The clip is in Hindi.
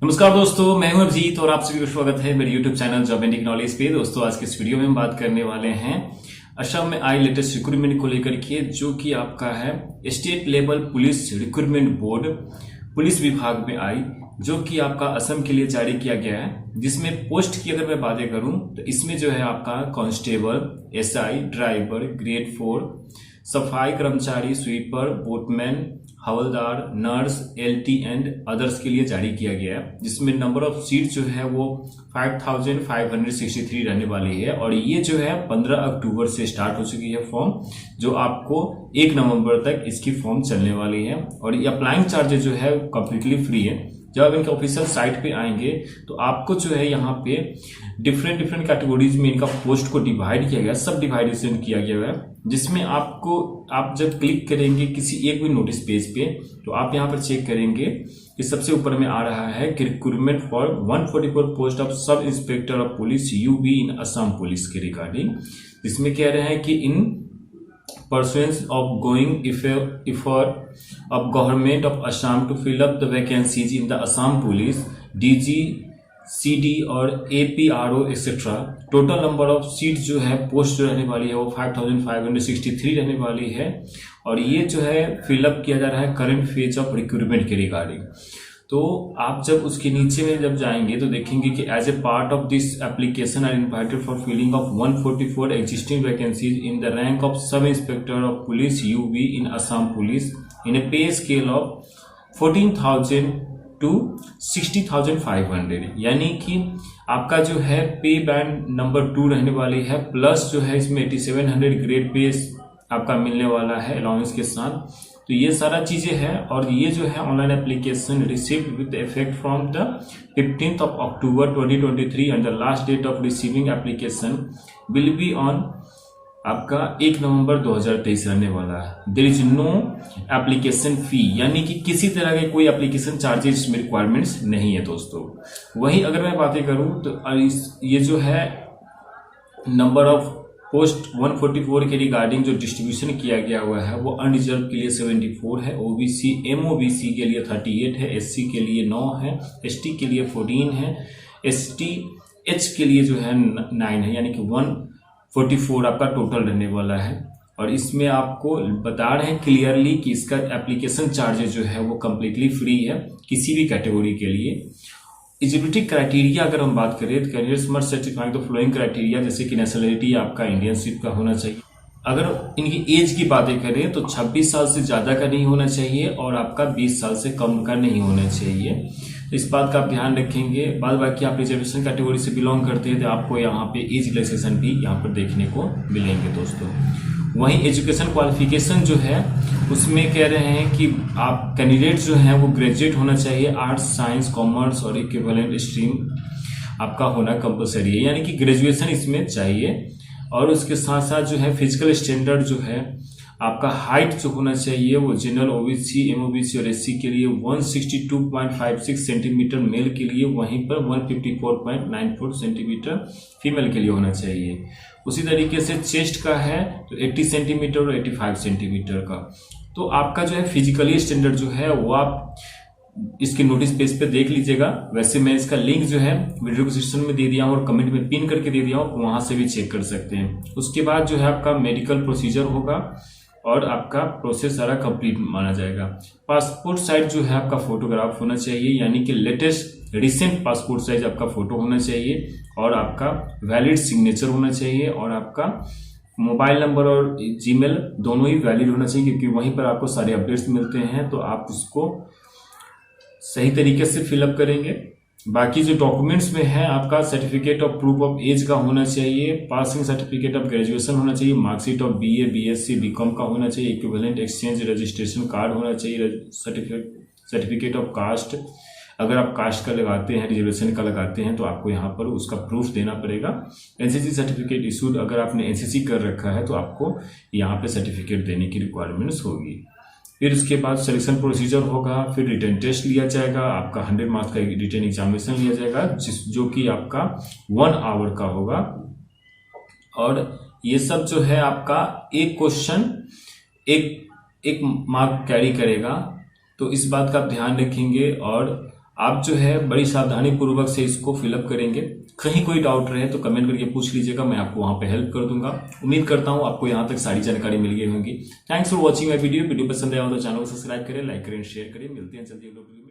नमस्कार दोस्तों, मैं हूं अभिजीत और आप सभी को स्वागत है मेरे YouTube channel job and technology पे। दोस्तों, आज के इस वीडियो में हम बात करने वाले हैं असम में आई लेटेस्ट रिक्रूटमेंट को लेकर के, जो कि आपका है state level police recruitment board police विभाग में आई, जो कि आपका असम के लिए जारी किया गया है। जिसमें पोस्ट की अगर मैं बातें करूं तो इसमें जो है आपका कांस्टेबल, एसआई, ड्राइवर, ग्रेड 4, सफाई कर्मचारी, sweeper, boatman, havildar, nurse, LT and others के लिए जारी किया गया है। जिसमें नंबर ऑफ सीट जो है वो 5563 रहने वाली है और ये जो है 15 अक्टूबर से स्टार्ट हो चुकी है फॉर्म, जो आपको 1 नवंबर तक इसकी फॉर्म चलने वाली है। और ये अप्लाइंग चार्जेस जो है कम्प्लीटली फ्री है। जब आप इनके ऑफिशियल साइट पे आएंगे तो आपको जो है यहाँ पे डिफरेंट कैटेगरीज में इनका पोस्ट को डिवाइड किया गया, सब डिवाइडेशन किया गया है। जिसमें आप जब क्लिक करेंगे किसी एक भी नोटिस पेज पे तो आप यहाँ पर चेक करेंगे कि सबसे ऊपर में आ रहा है कि recruitment for 144 post of sub inspector of police UB in Assam police के रिगार्डिंग। जिसमें कह रहे हैं कि in pursuance of going effort of government of Assam to fill up the vacancies in the Assam Police, DG, CD और APRO etcetera. Total number of seat जो है पोस्ट जो रहने वाली है वो 5563 रहने वाली है। और ये जो है फिलअप किया जा रहा है करंट फेज ऑफ रिक्रूटमेंट के रिगार्डिंग। तो आप जब उसके नीचे में जब जाएंगे तो देखेंगे कि as a part of this application are invited for filling of 144 existing vacancies in the rank of sub inspector of police UB in Assam police in a pay scale of 14,000 to 60,500। यानी कि आपका जो है पे बैंड नंबर 2 रहने वाली है, प्लस जो है इसमें 8700 ग्रेड पे आपका मिलने वाला है अलाउंस के साथ। तो ये सारा चीजें हैं और ये जो है online application received with effect from the 15th of October 2023 and the last date of receiving application will be on आपका 1 नवंबर 2023 रहने वाला है। There is no application fee, यानी कि किसी तरह के कोई एप्लीकेशन चार्जेस में रिक्वायरमेंट्स नहीं है दोस्तों। वहीं अगर मैं बातें करूं तो ये जो है नंबर ऑफ पोस्ट 144 के रिगार्डिंग जो डिस्ट्रीब्यूशन किया गया हुआ है वो अनरिजर्व के लिए 74 है, ओबीसी एमओबीसी के लिए 38 है, एससी के लिए 9 है, एसटी के लिए 14 है, एसटी एच के लिए जो है 9 है, यानी कि 144 आपका टोटल रहने वाला है। और इसमें आपको बता रहे हैं क्लियरली कि इसका एप्लीकेशन चार्जेस जो है वो कम्प्लीटली फ्री है किसी भी कैटेगरी के लिए। एलिजिबिलिटी क्राइटेरिया अगर हम बात करें तो candidates must certifying the flowing criteria, जैसे कि नेशनलिटी आपका इंडियनशिप का होना चाहिए। अगर इनकी एज की बातें करें तो 26 साल से ज्यादा का नहीं होना चाहिए और आपका 20 साल से कम का नहीं होना चाहिए। तो इस बात का आप ध्यान रखेंगे। बाद बाकी आप रिजर्वेशन कैटेगरी से बिलोंग करते हैं तो आपको यहाँ पे एज रिलैक्सेशन भी यहाँ पर देखने को मिलेंगे दोस्तों। वहीं एजुकेशन क्वालिफिकेशन जो है उसमें कह रहे हैं कि आप कैंडिडेट जो हैं वो ग्रेजुएट होना चाहिए, आर्ट्स, साइंस, कॉमर्स और इक्विवेलेंट स्ट्रीम आपका होना कंपलसरी है, यानी कि ग्रेजुएशन इसमें चाहिए। और उसके साथ साथ जो है फिजिकल स्टैंडर्ड जो है आपका हाइट जो होना चाहिए वो जनरल, ओबीसी, एमओबीसी और एससी के लिए 162.56 सेंटीमीटर मेल के लिए, वहीं पर 154.94 सेंटीमीटर फीमेल के लिए होना चाहिए। उसी तरीके से चेस्ट का है तो 80 सेंटीमीटर और 85 सेंटीमीटर का। तो आपका जो है फिजिकली स्टैंडर्ड जो है वो आप इसके नोटिस पेज पे देख लीजिएगा। वैसे मैं इसका लिंक जो है वीडियो डिस्क्रिप्शन में दे दिया हूँ और कमेंट में पिन करके दे दिया हूँ, वहां से भी चेक कर सकते हैं। उसके बाद जो है आपका मेडिकल प्रोसीजर होगा और आपका प्रोसेस सारा कंप्लीट माना जाएगा। पासपोर्ट साइज जो है आपका फोटोग्राफ होना चाहिए, यानी कि लेटेस्ट रिसेंट पासपोर्ट साइज आपका फोटो होना चाहिए और आपका वैलिड सिग्नेचर होना चाहिए और आपका मोबाइल नंबर और जीमेल दोनों ही वैलिड होना चाहिए, क्योंकि वहीं पर आपको सारे अपडेट्स मिलते हैं। तो आप उसको सही तरीके से फिलअप करेंगे। बाकी जो डॉक्यूमेंट्स में है आपका certificate of proof of age का होना चाहिए, पासिंग सर्टिफिकेट ऑफ ग्रेजुएशन होना चाहिए, marksheet of BA, BSc, BCom का होना चाहिए, इक्विवेलेंट एक्सचेंज रजिस्ट्रेशन कार्ड होना चाहिए, सर्टिफिकेट ऑफ कास्ट। अगर आप कास्ट का लगाते हैं, रिजर्वेशन का लगाते हैं तो आपको यहाँ पर उसका प्रूफ देना पड़ेगा। एनसीसी सर्टिफिकेट इशूड, अगर आपने एनसीसी कर रखा है तो आपको यहाँ पे सर्टिफिकेट देने की रिक्वायरमेंट्स होगी। फिर उसके बाद सिलेक्शन प्रोसीजर होगा, फिर रिटर्न टेस्ट लिया जाएगा, आपका 100 मार्क्स का रिटर्न एग्जामिनेशन लिया जाएगा जो कि आपका 1 आवर का होगा। और ये सब जो है आपका एक क्वेश्चन एक मार्क कैरी करेगा, तो इस बात का आप ध्यान रखेंगे। और आप जो है बड़ी सावधानी पूर्वक से इसको फिलअप करेंगे। कहीं कोई डाउट रहे तो कमेंट करके पूछ लीजिएगा, मैं आपको वहां पे हेल्प कर दूंगा। उम्मीद करता हूं आपको यहां तक सारी जानकारी मिल गई होगी। Thanks for watching my video पसंद आया हो तो चैनल को सब्सक्राइब करें, लाइक करें, शेयर करें। मिलते हैं जल्दी।